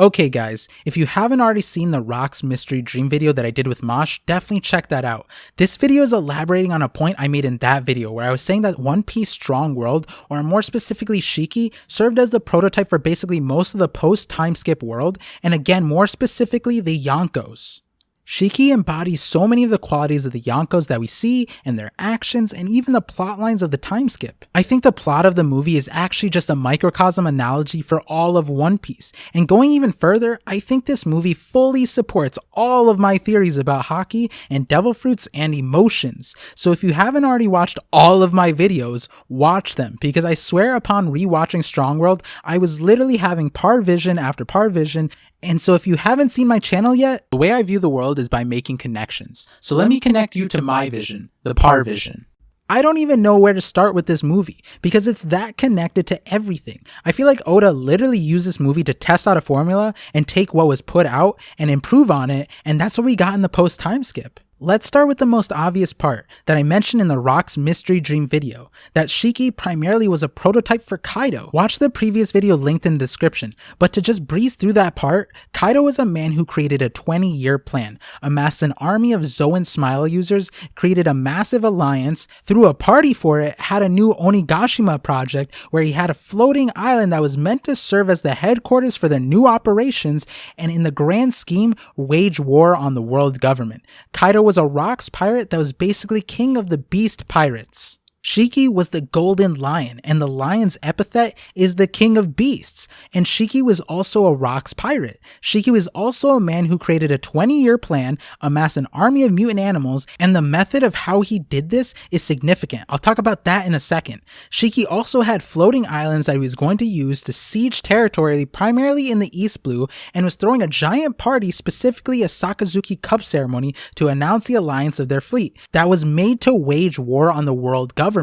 Okay guys, if you haven't already seen the Rocks Mystery Dream video that I did with Mosh, definitely check that out. This video is elaborating on a point I made in that video where I was saying that One Piece Strong World, or more specifically Shiki, served as the prototype for basically most of the post-time skip world, and again more specifically the Yonkos. Shiki embodies so many of the qualities of the Yonkos that we see in their actions and even the plot lines of the time skip. I think the plot of the movie is actually just a microcosm analogy for all of One Piece, and going even further, I think this movie fully supports all of my theories about Haki and devil fruits and emotions. So if you haven't already watched all of my videos, watch them, because I swear upon rewatching Strong World, I was literally having par vision after par vision. And so if you haven't seen my channel yet, the way I view the world is by making connections. So let me connect you to my vision, the par vision. I don't even know where to start with this movie because it's that connected to everything. I feel like Oda literally used this movie to test out a formula and take what was put out and improve on it, and that's what we got in the post-time skip. Let's start with the most obvious part that I mentioned in the Rocks Mystery Dream video, that Shiki primarily was a prototype for Kaido. Watch the previous video linked in the description, but to just breeze through that part, Kaido was a man who created a 20-year plan, amassed an army of Zoan Smile users, created a massive alliance, threw a party for it, had a new Onigashima project where he had a floating island that was meant to serve as the headquarters for their new operations, and in the grand scheme, wage war on the world government. Kaido was a rocks pirate that was basically king of the beast pirates. Shiki was the golden lion, and the lion's epithet is the king of beasts, and Shiki was also a rocks pirate. Shiki was also a man who created a 20-year plan, amassed an army of mutant animals, and the method of how he did this is significant. I'll talk about that in a second. Shiki also had floating islands that he was going to use to siege territory primarily in the East Blue, and was throwing a giant party, specifically a Sakazuki Cup ceremony, to announce the alliance of their fleet that was made to wage war on the world government.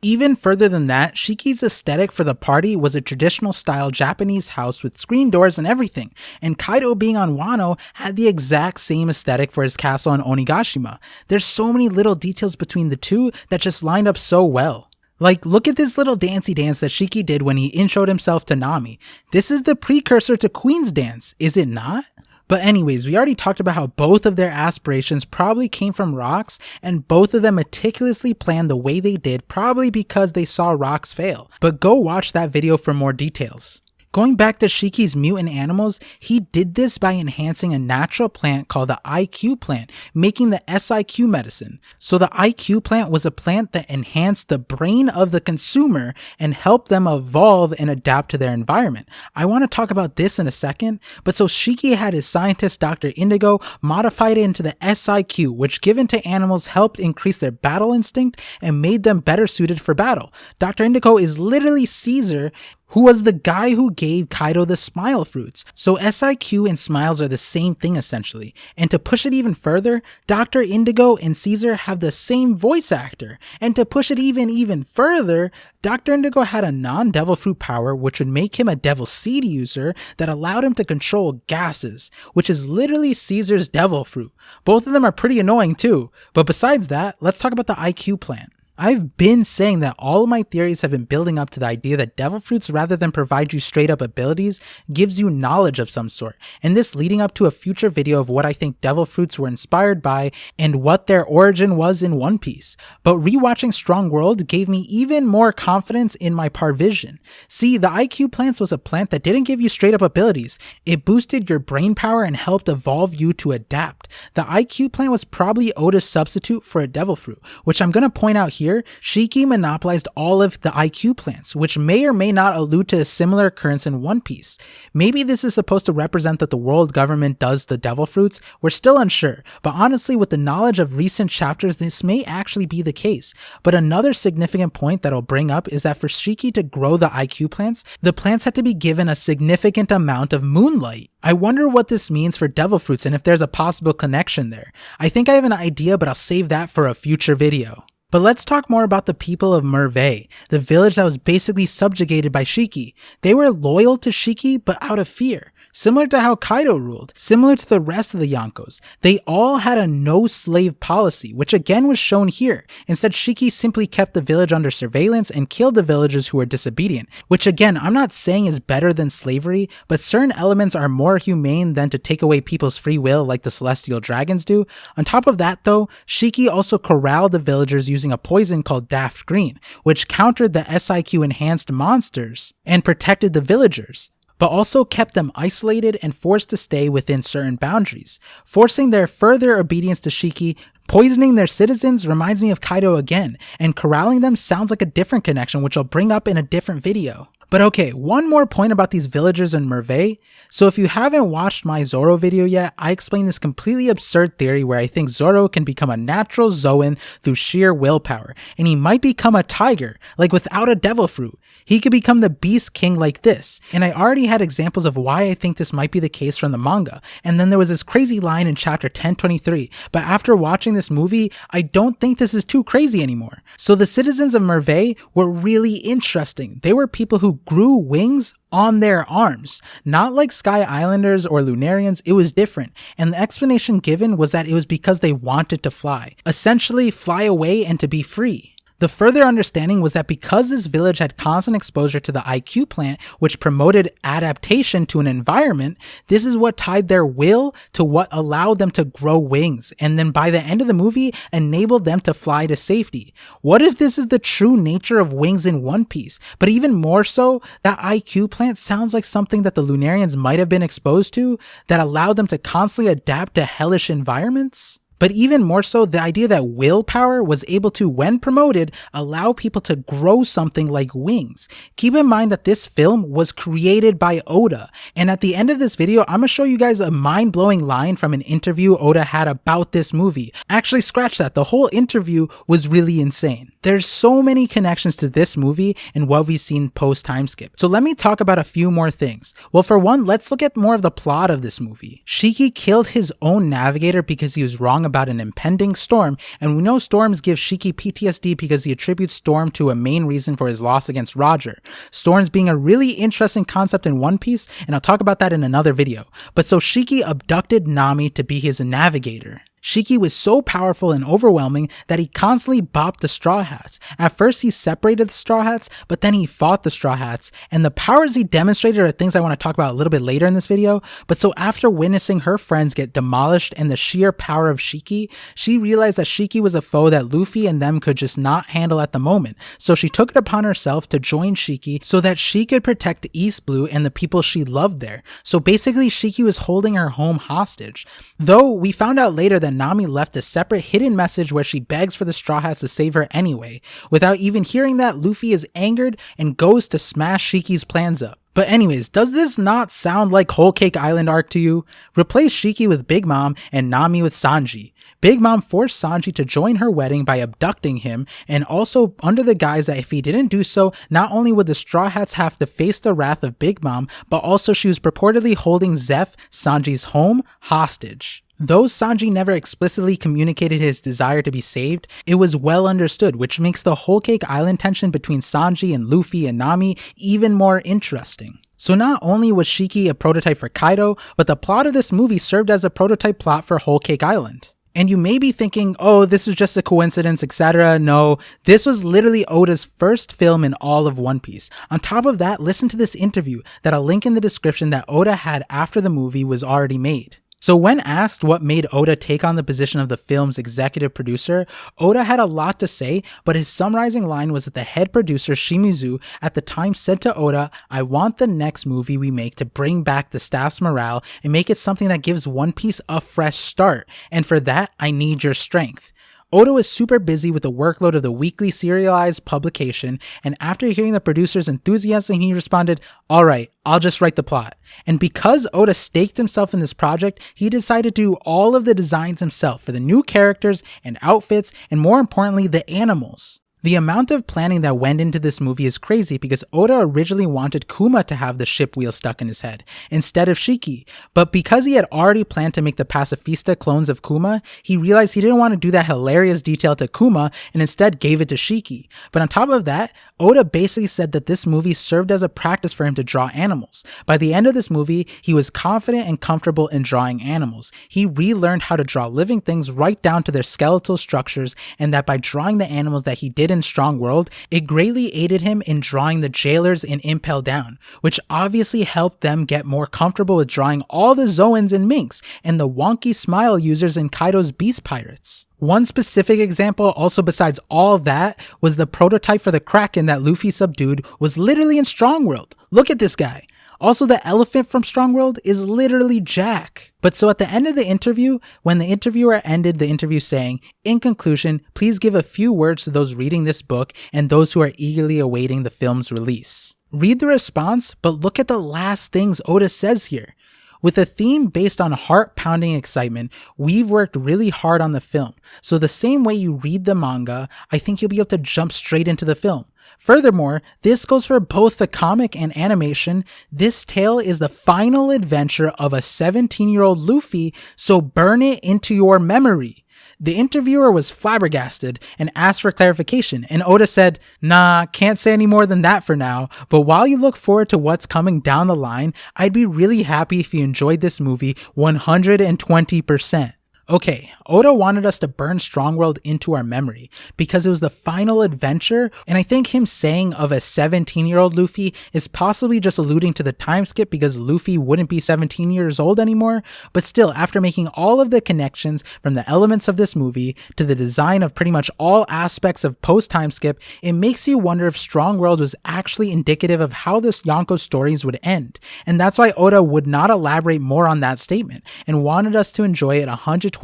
Even further than that, Shiki's aesthetic for the party was a traditional style Japanese house with screen doors and everything, and Kaido, being on Wano, had the exact same aesthetic for his castle in Onigashima. There's so many little details between the two that just lined up so well. Like, look at this little dancey dance that Shiki did when he introed himself to Nami. This is the precursor to Queen's Dance, is it not? But anyways, we already talked about how both of their aspirations probably came from Rocks, and both of them meticulously planned the way they did, probably because they saw Rocks fail. But go watch that video for more details. Going back to Shiki's mutant animals, he did this by enhancing a natural plant called the IQ plant, making the SIQ medicine. So the IQ plant was a plant that enhanced the brain of the consumer and helped them evolve and adapt to their environment. I want to talk about this in a second, but so Shiki had his scientist Dr. Indigo modify it into the SIQ, which given to animals helped increase their battle instinct and made them better suited for battle. Dr. Indigo is literally Caesar, who was the guy who gave Kaido the smile fruits. So SIQ and smiles are the same thing essentially. And to push it even further, Dr. Indigo and Caesar have the same voice actor. And to push it even further, Dr. Indigo had a non-devil fruit power which would make him a devil seed user that allowed him to control gases, which is literally Caesar's devil fruit. Both of them are pretty annoying too. But besides that, let's talk about the IQ plant. I've been saying that all of my theories have been building up to the idea that devil fruits, rather than provide you straight up abilities, gives you knowledge of some sort, and this leading up to a future video of what I think devil fruits were inspired by and what their origin was in One Piece. But rewatching Strong World gave me even more confidence in my parvision. See, the IQ plants was a plant that didn't give you straight up abilities. It boosted your brain power and helped evolve you to adapt. The IQ plant was probably Oda's substitute for a devil fruit, which I'm going to point out here. Shiki monopolized all of the IQ plants, which may or may not allude to a similar occurrence in One Piece. Maybe this is supposed to represent that the world government does the devil fruits. We're still unsure, but honestly, with the knowledge of recent chapters, this may actually be the case. But another significant point that I'll bring up is that for Shiki to grow the IQ plants, the plants had to be given a significant amount of moonlight. I wonder what this means for devil fruits and if there's a possible connection there. I think I have an idea, but I'll save that for a future video. But let's talk more about the people of Mervei, the village that was basically subjugated by Shiki. They were loyal to Shiki, but out of fear. Similar to how Kaido ruled, similar to the rest of the Yonkos. They all had a no-slave policy, which again was shown here. Instead, Shiki simply kept the village under surveillance and killed the villagers who were disobedient, which again, I'm not saying is better than slavery, but certain elements are more humane than to take away people's free will like the celestial dragons do. On top of that though, Shiki also corralled the villagers using a poison called Daft Green, which countered the SIQ enhanced monsters and protected the villagers, but also kept them isolated and forced to stay within certain boundaries, forcing their further obedience to Shiki. Poisoning their citizens reminds me of Kaido again, and corralling them sounds like a different connection, which I'll bring up in a different video. But okay, one more point about these villagers in Mervei. So if you haven't watched my Zoro video yet, I explain this completely absurd theory where I think Zoro can become a natural Zoan through sheer willpower, and he might become a tiger, like without a devil fruit. He could become the Beast King like this, and I already had examples of why I think this might be the case from the manga, and then there was this crazy line in chapter 1023, but after watching this movie, I don't think this is too crazy anymore. So the citizens of Mervei were really interesting. They were people who grew wings on their arms. Not like Sky Islanders or Lunarians, it was different. And the explanation given was that it was because they wanted to fly. Essentially, fly away and to be free. The further understanding was that because this village had constant exposure to the IQ plant, which promoted adaptation to an environment, this is what tied their will to what allowed them to grow wings, and then by the end of the movie, enabled them to fly to safety. What if this is the true nature of wings in One Piece? But even more so, that IQ plant sounds like something that the Lunarians might have been exposed to that allowed them to constantly adapt to hellish environments? But even more so, the idea that willpower was able to, when promoted, allow people to grow something like wings. Keep in mind that this film was created by Oda, and at the end of this video, I'm gonna show you guys a mind-blowing line from an interview Oda had about this movie. Actually, scratch that, the whole interview was really insane. There's so many connections to this movie and what we've seen post-time skip. So let me talk about a few more things. Well, for one, let's look at more of the plot of this movie. Shiki killed his own navigator because he was wrong about an impending storm, and we know storms give Shiki PTSD because he attributes storm to a main reason for his loss against Roger. Storms being a really interesting concept in One Piece, and I'll talk about that in another video. But so Shiki abducted Nami to be his navigator. Shiki was so powerful and overwhelming that he constantly bopped the Straw Hats. At first he separated the Straw Hats, but then he fought the Straw Hats, and the powers he demonstrated are things I want to talk about a little bit later in this video. But so after witnessing her friends get demolished and the sheer power of Shiki, she realized that Shiki was a foe that Luffy and them could just not handle at the moment. So she took it upon herself to join Shiki so that she could protect East Blue and the people she loved there. So basically Shiki was holding her home hostage. Though we found out later that Nami left a separate hidden message where she begs for the Straw Hats to save her anyway. Without even hearing that, Luffy is angered and goes to smash Shiki's plans up. But anyways, does this not sound like Whole Cake Island arc to you? Replace Shiki with Big Mom and Nami with Sanji. Big Mom forced Sanji to join her wedding by abducting him, and also under the guise that if he didn't do so, not only would the Straw Hats have to face the wrath of Big Mom, but also she was purportedly holding Zeph, Sanji's home, hostage. Though Sanji never explicitly communicated his desire to be saved, it was well understood, which makes the Whole Cake Island tension between Sanji and Luffy and Nami even more interesting. So not only was Shiki a prototype for Kaido, but the plot of this movie served as a prototype plot for Whole Cake Island. And you may be thinking, oh, this was just a coincidence, etc. No, this was literally Oda's first film in all of One Piece. On top of that, listen to this interview that I'll link in the description that Oda had after the movie was already made. So when asked what made Oda take on the position of the film's executive producer, Oda had a lot to say, but his summarizing line was that the head producer Shimizu at the time said to Oda, "I want the next movie we make to bring back the staff's morale and make it something that gives One Piece a fresh start, and for that I need your strength." Oda was super busy with the workload of the weekly serialized publication, and after hearing the producer's enthusiasm, he responded, "Alright, I'll just write the plot." And because Oda staked himself in this project, he decided to do all of the designs himself for the new characters and outfits, and more importantly, the animals. The amount of planning that went into this movie is crazy because Oda originally wanted Kuma to have the ship wheel stuck in his head instead of Shiki, but because he had already planned to make the Pacifista clones of Kuma, he realized he didn't want to do that hilarious detail to Kuma and instead gave it to Shiki. But on top of that, Oda basically said that this movie served as a practice for him to draw animals. By the end of this movie, he was confident and comfortable in drawing animals. He relearned how to draw living things right down to their skeletal structures, and that by drawing the animals that he did in Strong World, it greatly aided him in drawing the jailers in Impel Down, which obviously helped them get more comfortable with drawing all the Zoans and Minks, and the wonky smile users in Kaido's Beast Pirates. One specific example also besides all that was the prototype for the Kraken that Luffy subdued was literally in Strong World. Look at this guy. Also, the elephant from Strong World is literally Jack. But so at the end of the interview, when the interviewer ended the interview saying, "In conclusion, please give a few words to those reading this book and those who are eagerly awaiting the film's release." Read the response, but look at the last things Oda says here. With a theme based on heart-pounding excitement, we've worked really hard on the film. So the same way you read the manga, I think you'll be able to jump straight into the film. Furthermore, this goes for both the comic and animation. This tale is the final adventure of a 17-year-old Luffy, so burn it into your memory. The interviewer was flabbergasted and asked for clarification, and Oda said, "Nah, can't say any more than that for now, but while you look forward to what's coming down the line, I'd be really happy if you enjoyed this movie 120%. Okay, Oda wanted us to burn Strong World into our memory because it was the final adventure, and I think him saying of a 17-year-old Luffy is possibly just alluding to the time skip because Luffy wouldn't be 17 years old anymore, but still, after making all of the connections from the elements of this movie to the design of pretty much all aspects of post-time skip, it makes you wonder if Strong World was actually indicative of how this Yonko stories would end, and that's why Oda would not elaborate more on that statement and wanted us to enjoy it 120%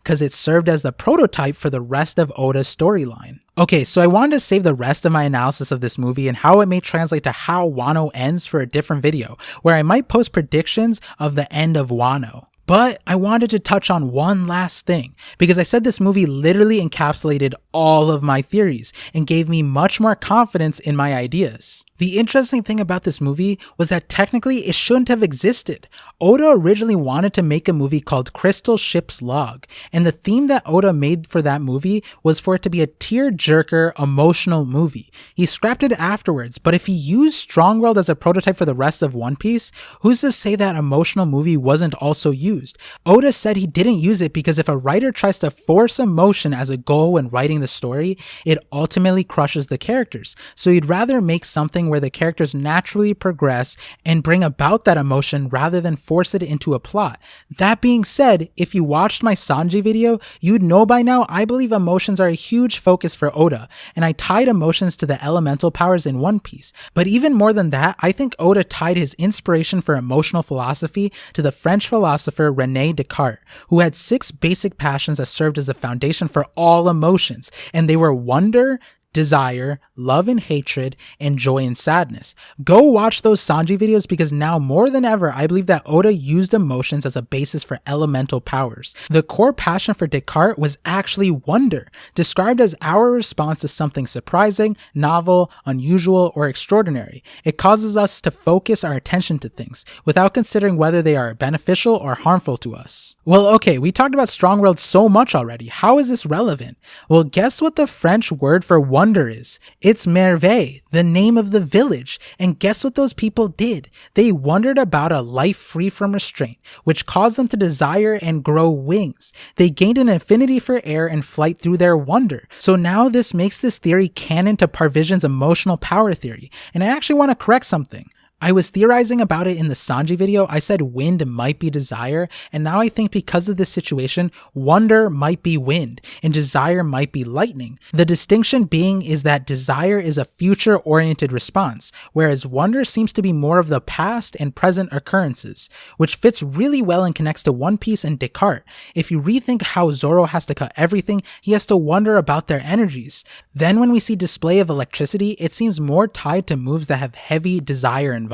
because it served as the prototype for the rest of Oda's storyline. Okay, so I wanted to save the rest of my analysis of this movie and how it may translate to how Wano ends for a different video, where I might post predictions of the end of Wano. But I wanted to touch on one last thing, because I said this movie literally encapsulated all of my theories and gave me much more confidence in my ideas. The interesting thing about this movie was that technically it shouldn't have existed. Oda originally wanted to make a movie called Crystal Ship's Log, and the theme that Oda made for that movie was for it to be a tear-jerker, emotional movie. He scrapped it afterwards, but if he used Strong World as a prototype for the rest of One Piece, who's to say that emotional movie wasn't also used? Oda said he didn't use it because if a writer tries to force emotion as a goal when writing the story, it ultimately crushes the characters. So he'd rather make something where the characters naturally progress and bring about that emotion rather than force it into a plot. That being said, if you watched my Sanji video, you'd know by now I believe emotions are a huge focus for Oda, and I tied emotions to the elemental powers in One Piece. But even more than that, I think Oda tied his inspiration for emotional philosophy to the French philosopher René Descartes, who had 6 basic passions that served as the foundation for all emotions, and they were wonder, desire, love and hatred, and joy and sadness. Go watch those Sanji videos because now more than ever, I believe that Oda used emotions as a basis for elemental powers. The core passion for Descartes was actually wonder, described as our response to something surprising, novel, unusual, or extraordinary. It causes us to focus our attention to things without considering whether they are beneficial or harmful to us. Well, okay, we talked about Strong World so much already. How is this relevant? Well, guess what the French word for wonder is? It's merveille, the name of the village. And guess what those people did? They wondered about a life free from restraint, which caused them to desire and grow wings. They gained an affinity for air and flight through their wonder. So now this makes this theory canon to Parvision's emotional power theory. And I actually want to correct something. I was theorizing about it in the Sanji video. I said wind might be desire, and now I think because of this situation, wonder might be wind, and desire might be lightning. The distinction being is that desire is a future-oriented response, whereas wonder seems to be more of the past and present occurrences, which fits really well and connects to One Piece and Descartes. If you rethink how Zoro has to cut everything, he has to wonder about their energies. Then when we see display of electricity, it seems more tied to moves that have heavy desire involved.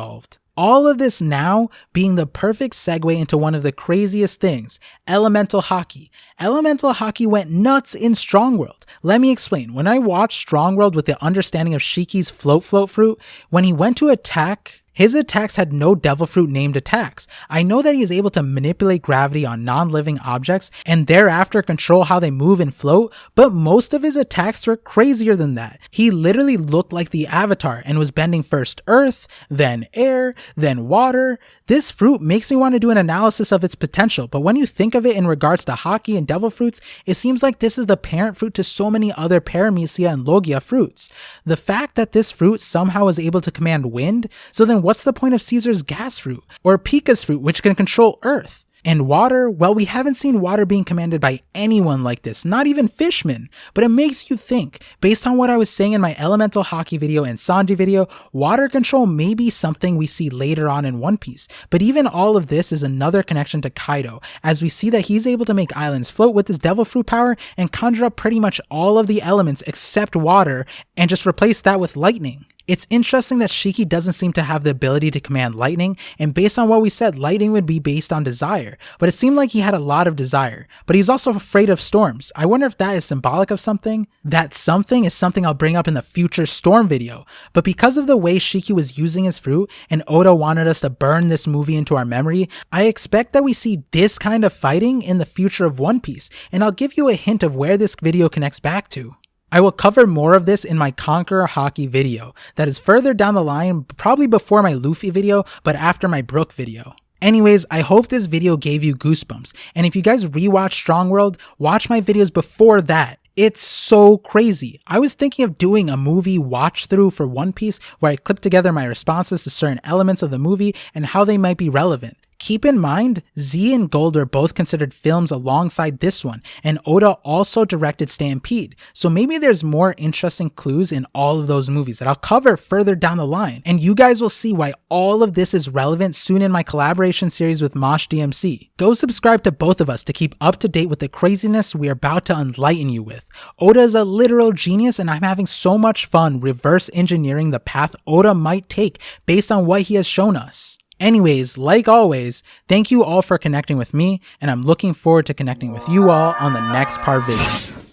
All of this now being the perfect segue into one of the craziest things, elemental haki. Elemental haki went nuts in Strong World. Let me explain. When I watched Strong World with the understanding of Shiki's float fruit, when he went to attack, his attacks had no devil fruit named attacks. I know that he is able to manipulate gravity on non-living objects and thereafter control how they move and float, but most of his attacks were crazier than that. He literally looked like the Avatar and was bending first earth, then air, then water. This fruit makes me want to do an analysis of its potential, but when you think of it in regards to haki and devil fruits, it seems like this is the parent fruit to so many other paramecia and logia fruits. The fact that this fruit somehow is able to command wind, so then what's the point of Caesar's gas fruit? Or Pika's fruit, which can control earth? And water? Well, we haven't seen water being commanded by anyone like this, not even fishmen. But it makes you think, based on what I was saying in my elemental haki video and Sanji video, water control may be something we see later on in One Piece. But even all of this is another connection to Kaido, as we see that he's able to make islands float with his devil fruit power and conjure up pretty much all of the elements except water and just replace that with lightning. It's interesting that Shiki doesn't seem to have the ability to command lightning, and based on what we said, lightning would be based on desire, but it seemed like he had a lot of desire, but he was also afraid of storms. I wonder if that is symbolic of something? That something is something I'll bring up in the future storm video, but because of the way Shiki was using his fruit, and Oda wanted us to burn this movie into our memory, I expect that we see this kind of fighting in the future of One Piece, and I'll give you a hint of where this video connects back to. I will cover more of this in my Conqueror Haki video, that is further down the line, probably before my Luffy video, but after my Brook video. Anyways, I hope this video gave you goosebumps, and if you guys rewatch Strong World, watch my videos before that. It's so crazy. I was thinking of doing a movie watch through for One Piece where I clip together my responses to certain elements of the movie and how they might be relevant. Keep in mind, Z and Gold are both considered films alongside this one, and Oda also directed Stampede, so maybe there's more interesting clues in all of those movies that I'll cover further down the line, and you guys will see why all of this is relevant soon in my collaboration series with MoashDMC. Go subscribe to both of us to keep up to date with the craziness we're about to enlighten you with. Oda is a literal genius, and I'm having so much fun reverse engineering the path Oda might take based on what he has shown us. Anyways, like always, thank you all for connecting with me, and I'm looking forward to connecting with you all on the next Parvision.